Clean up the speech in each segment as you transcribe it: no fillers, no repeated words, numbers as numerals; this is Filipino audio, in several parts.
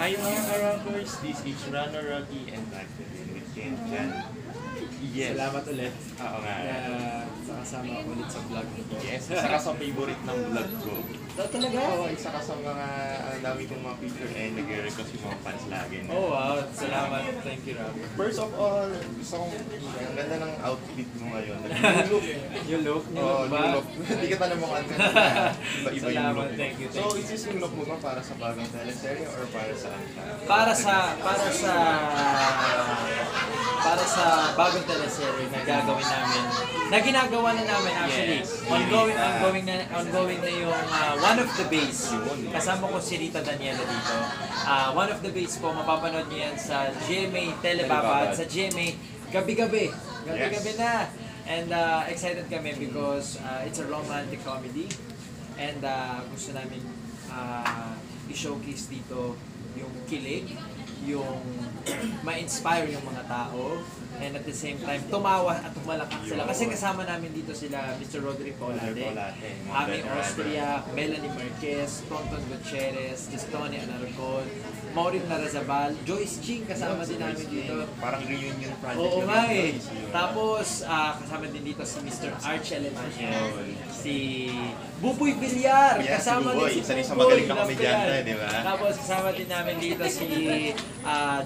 Hi mga ka-rockers, this is Runner Rocky and back again with Ken Chan. Yes. Salamat ulit Oo nga. na kasama ako ulit sa vlog nito. Yes, isa ka sa favorite ng vlog ko. Talaga? Oo, isa ka sa mga dami kong mga picture and nag-request yung mga fans lagi. Na. Oh wow, salamat. Thank you, Rob. First of all, gusto kong, ang ganda ng outfit mo ngayon. Yung look. Yung look? Yung Oo, look ba? yung look. Hindi ka talaga mukhang ka na. Iba-iba yung Salamat, look. thank you, So, is this yung look mo ba para sa bagong teleserye or para saan siya? Para sa bagong teleserye na gagawin namin, na ginagawa na namin actually. Yes. Ongoing na yung One of the Base. Kasama ko si Rita Daniela dito. One of the Base po, mapapanood niyo yan sa GMA Telebabad, sa GMA gabi-gabi. Gabi-gabi na. And excited kami because it's a romantic comedy. And gusto namin i-showcase dito yung kilig, yung ma-inspire yung mga tao, and at the same time, tumawa at tumalakak sila. Kasi kasama namin dito sila Mr. Rodrigo Colade, Ami Austria, Melanie Marquez, Tonton Gutierrez, Gastone Alarcon, Maureen Narazabal, Joyce Ching kasama din namin dito. Parang reunion project. Oo nga eh. Tapos, kasama din dito si Mr. Arch Elemancio, si Buboy Villar, kasama din si Isa sa Buboy magaling na komedyante, di ba? Tapos, kasama din namin dito si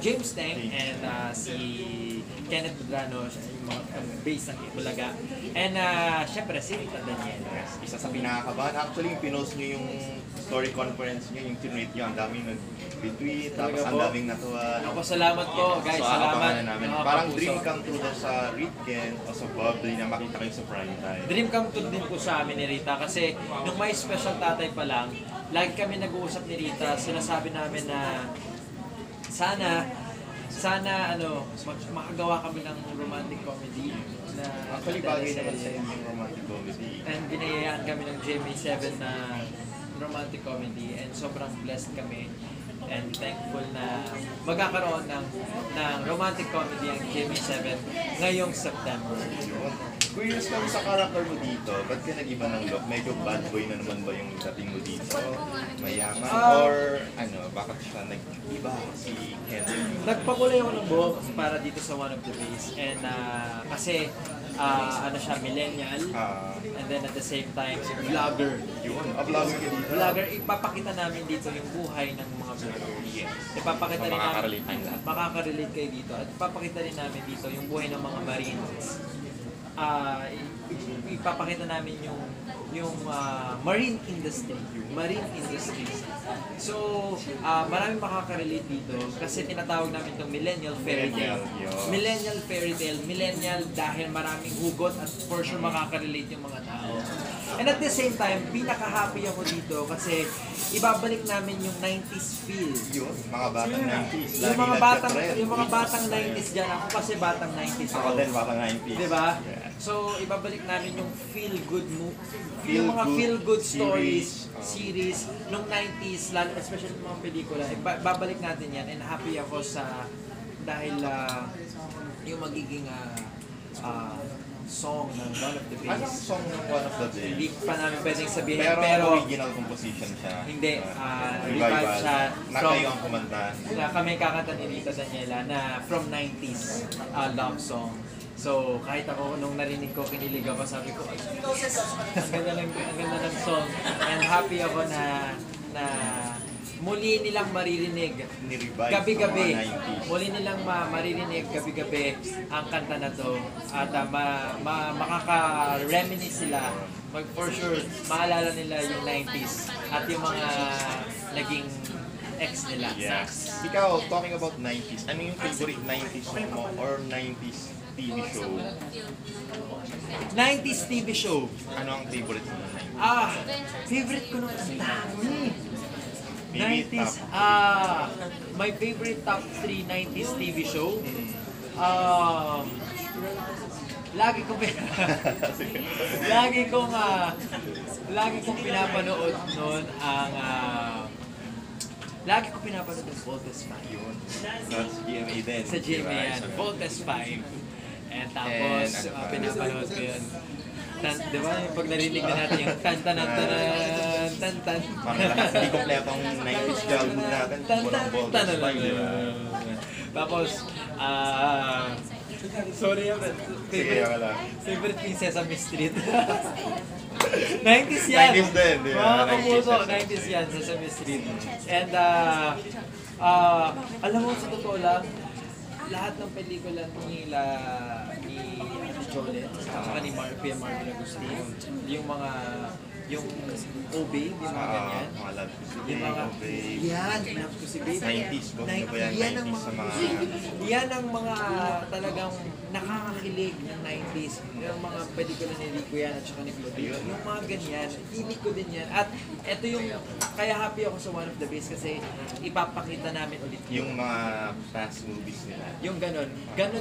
James Teng and si Kenneth Medrano, yung mga base ng Bulaga. And syempre, si Rita Daniela. Isa sa pinakakabahan. Actually, yung pinost nyo yung story conference nyo, yung tinweet nyo, ang daming nag-retweet, tapos ang daming natuwa. Ako, salamat po, guys. So, Salamat. abangan na namin. Mga Parang kapuso. dream come true daw sa Ritken o sa Bubbly na makita kayo sa prime time. Dream come true din po sa amin ni Rita kasi nung may special tatay pa lang, lagi kami nag-uusap ni Rita, sinasabi namin na sana makagawa kami ng romantic comedy na Actually, bagay naman sa yung romantic comedy. and binayayaan kami ng GMA7 na romantic comedy and sobrang blessed kami and thankful na magkakaroon ng romantic comedy ang GMA7 ngayong September. Curious kami sa character mo dito, ba't ka nag-iba ng look? Medyo bad boy na naman ba yung dating mo dito? Mayaman? Or bakit siya nag-iba si Henry? Nagpakulay ako ng buhok para dito sa One of the Base and kasi siya millennial and then at the same time vlogger. Yun, vlogger ka dito. Vlogger, ipapakita namin dito yung buhay ng mga vlogger. Ipapakita rin namin, makaka-relate kayo dito at ipapakita rin namin dito yung buhay ng mga Marines. Ipapakita namin yung marine industry. So, maraming makaka-relate dito kasi tinatawag namin itong millennial fairy tale. Millennial fairy tale, millennial dahil maraming hugot at for sure makaka-relate yung mga tao. And at the same time, pinaka-happy ako dito kasi ibabalik namin yung 90s feel. Yun, mga batang 90s. Yung mga batang 90s dyan. Ako kasi batang 90s Ako din, batang 90s. Diba? Yeah. So, ibabalik namin yung feel-good Feel yung mga good feel-good stories, series. series, nung 90s, lalo, especially yung mga pelikula, babalik natin yan and happy ako dahil yung magiging song ng One of the Base. Anong song ng One of the Base? Hindi pa namin pwedeng sabihin, Pero original composition siya. hindi, revive siya Na kayo ang kumanta. na kami kakanta ni Rita Daniela na from 90s love song. So, kahit ako nung narinig ko, kinilig ako, sabi ko, ang ganda ng song. And happy ako na muli nilang maririnig Ni-revive gabi-gabi. ng mga 90s. Muli nilang maririnig gabi-gabi ang kanta na to. At makaka-reminisce sila. For sure, maalala nila yung 90s at yung mga naging ex nila. Yes. Ikaw, talking about 90s, ano yung favorite 90s song mo or 90s TV show? 90s TV show. Ano ang favorite mo ng 90s? Favorite ko nung ang dami. Maybe 90s, my favorite top 3 90s TV show. Lagi kong pinapanood noon ang lagi ko pinapanood ng Voltes 5. Yun. That's GMA din. Sa GMA yan, Voltes 5. And tapos, And ano pa? pinapanood ko yun. Di ba, yung pag narinig na natin yung tan-tan-tan-tan, tan tan. Parang lahat, hindi kompleto ang 90s childhood natin. Walang ball, spike, di ba? Tapos, sorry, Sige, wala. favorite ko yung Sesame Street. 90s yan. 90s din, di ba? Mga kapuso, 90s. 90s yan, Sesame Street. And, alam mo, sa totoo lang, lahat ng pelikula ni Ate Jolene, saka ni Pia Marvin Agustin, yung mga, yung Oh Babe, yung mga ganyan. Mga love ko si Yung mga, Babe. yan, love ko si Babe. 90s, boss na ba yan? Yan ang 90s sa mga... yan ang mga talagang nakakakilig ng 90s. Yung mga pelikula ni Rico yan at saka ni Claudio. Yung mga ganyan, hilig ko din yan. At ito yung, kaya happy ako sa One of the Best kasi ipapakita namin ulit Yung mga past movies nila. yung ganon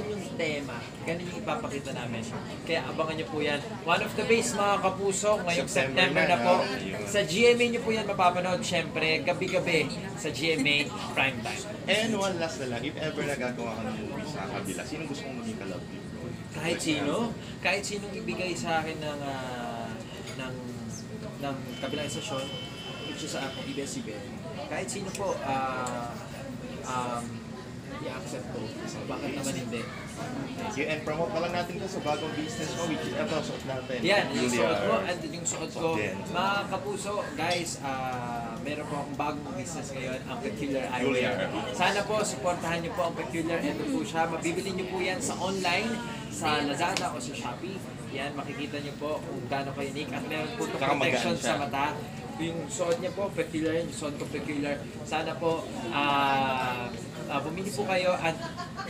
yung tema, ganon yung ipapakita namin. Kaya abangan nyo po yan. One of the Best mga kapuso, ngayong September na po. Yun. Sa GMA nyo po yan mapapanood, syempre, gabi-gabi sa GMA Primetime. And one last na lang, if ever nagagawa ka ng movie sa kabila, sino gusto mong maging ka-love team? Kahit sinong ibigay sa akin ng kabilang istasyon, which is sa akong ABS-CBN, kahit sino po, i-accept ko. Bakit naman hindi? Thank you. And promote pa lang natin to sa bagong business mo, which is ito, suot natin. Yan, yung Julia. suot mo, and yung suot ko. Din. Mga kapuso, guys, meron po akong bagong business ngayon, ang Peculiar Julia. Eyewear. Sana po, supportahan niyo po ang Peculiar. Ito po siya. Mabibili niyo po yan sa online, sa Lazada o sa Shopee. Yan, makikita niyo po kung gaano ka-unique. At meron po itong Saka magaan protection siya. sa mata. Yung suot niya po, Peculiar, yung suot ko Peculiar. Sana po, bumili po kayo at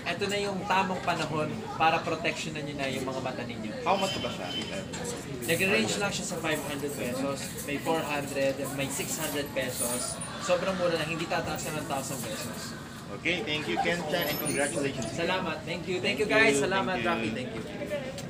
ito na yung tamang panahon para protectionan niyo na yung mga mata ninyo. How much ba siya? If ever? Nag-range lang siya sa 500 pesos, may 400, may 600 pesos. Sobrang mura lang, hindi tataas na ng 1,000 pesos. Okay, thank you, Ken Chan, and congratulations. Salamat, thank you guys, salamat Thank you. Rafi, thank you.